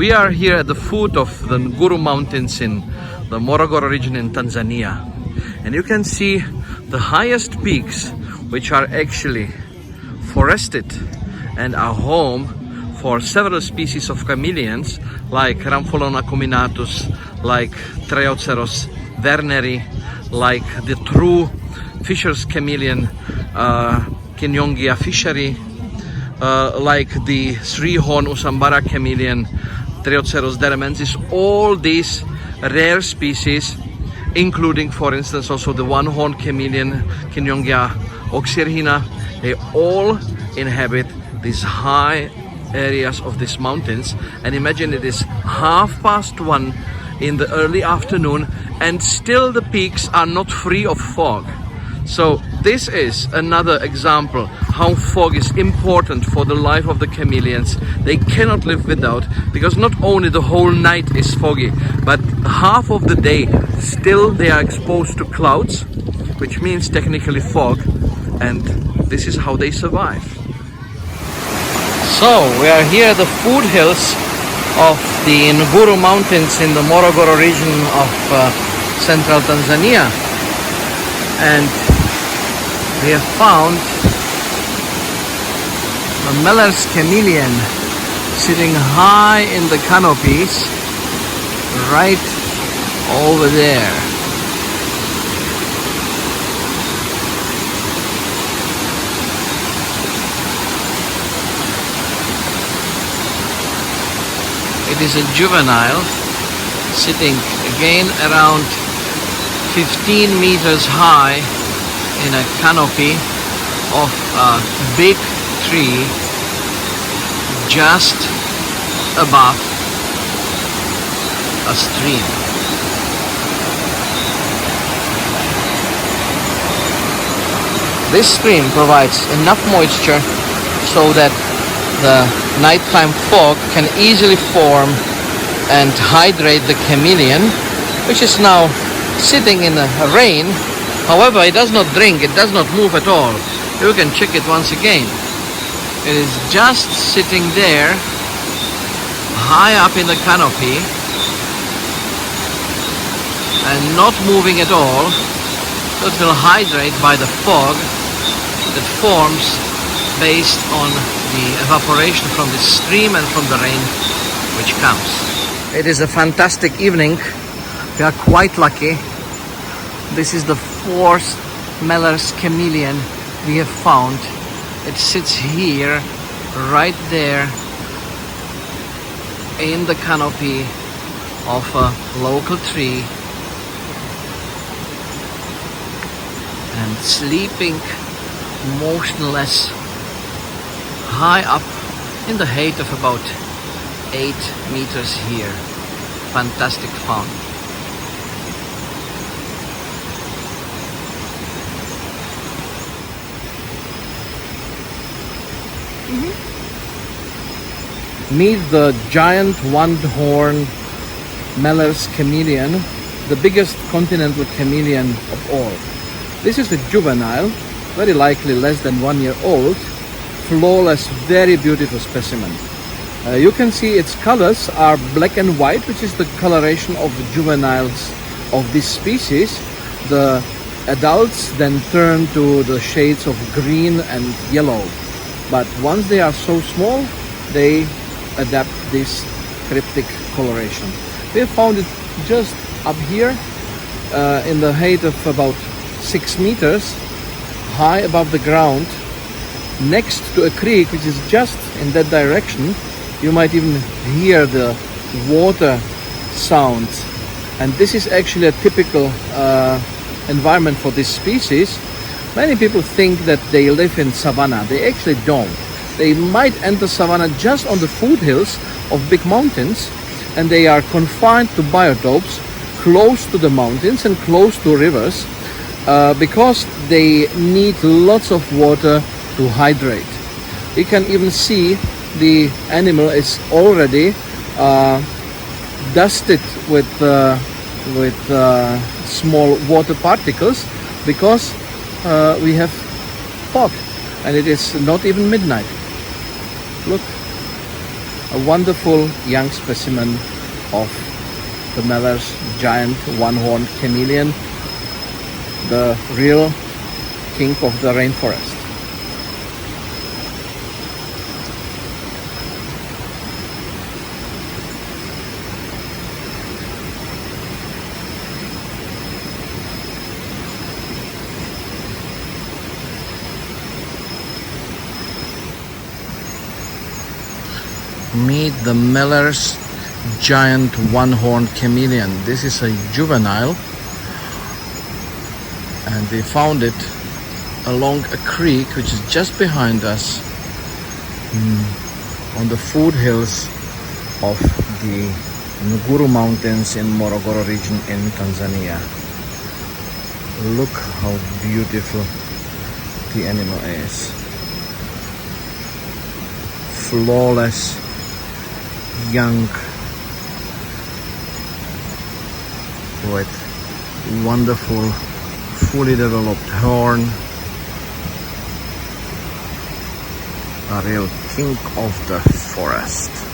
We are here at the foot of the Nguru Mountains in the Morogoro region in Tanzania. And you can see the highest peaks, which are actually forested and are home for several species of chameleons like Rampholona acuminatus, like Trioceros werneri, like the true fisher's chameleon Kinyongia fisheri, like the three-horn Usambara chameleon Trioceros deramensis. All these rare species, including for instance also the one-horn chameleon Kinyongia oxyrhina, they all inhabit these high areas of these mountains. And imagine it is 1:30 in the early afternoon and still the peaks are not free of fog. So this is another example how fog is important for the life of the chameleons. They cannot live without, because not only the whole night is foggy, but half of the day still they are exposed to clouds, which means technically fog, and this is how they survive. So we are here at the foothills of the Nguru Mountains in the Morogoro region of central Tanzania, and we have found a Meller's chameleon sitting high in the canopies right over there. It is a juvenile sitting again around 15 meters high in a canopy of a big tree just above a stream. This stream provides enough moisture so that the nighttime fog can easily form and hydrate the chameleon, which is now sitting in the rain. However, it does not drink, it does not move at all. You can check it once again. It is just sitting there, high up in the canopy, and not moving at all. So it will hydrate by the fog that forms based on the evaporation from the stream and from the rain which comes. It is a fantastic evening. We are quite lucky. This is the fourth Meller's chameleon we have found. It sits here, right there, in the canopy of a local tree and sleeping motionless high up in the height of about 8 meters here. Fantastic fauna. Meet the giant one-horned Meller's chameleon, the biggest continental chameleon of all. This is the juvenile, very likely less than 1 year old, flawless, very beautiful specimen. You can see its colors are black and white, which is the coloration of the juveniles of this species. The adults then turn to the shades of green and yellow. But once they are so small, they adapt this cryptic coloration. We have found it just up here in the height of about 6 meters, high above the ground, next to a creek which is just in that direction. You might even hear the water sounds, and this is actually a typical environment for this species. Many people think that they live in savanna. They actually don't. They might enter savanna just on the foothills of big mountains, and they are confined to biotopes close to the mountains and close to rivers because they need lots of water to hydrate. You can even see the animal is already dusted with small water particles because we have fog and it is not even midnight. Look, A wonderful young specimen of the Meller's giant one-horned chameleon, the real king of the rainforest. Meet the Meller's giant one-horned chameleon. This is a juvenile, and they found it along a creek which is just behind us, on the foothills of the Nguru Mountains in Morogoro region in Tanzania. Look how beautiful the animal is. Flawless, young, with wonderful, fully developed horn. A real king of the forest.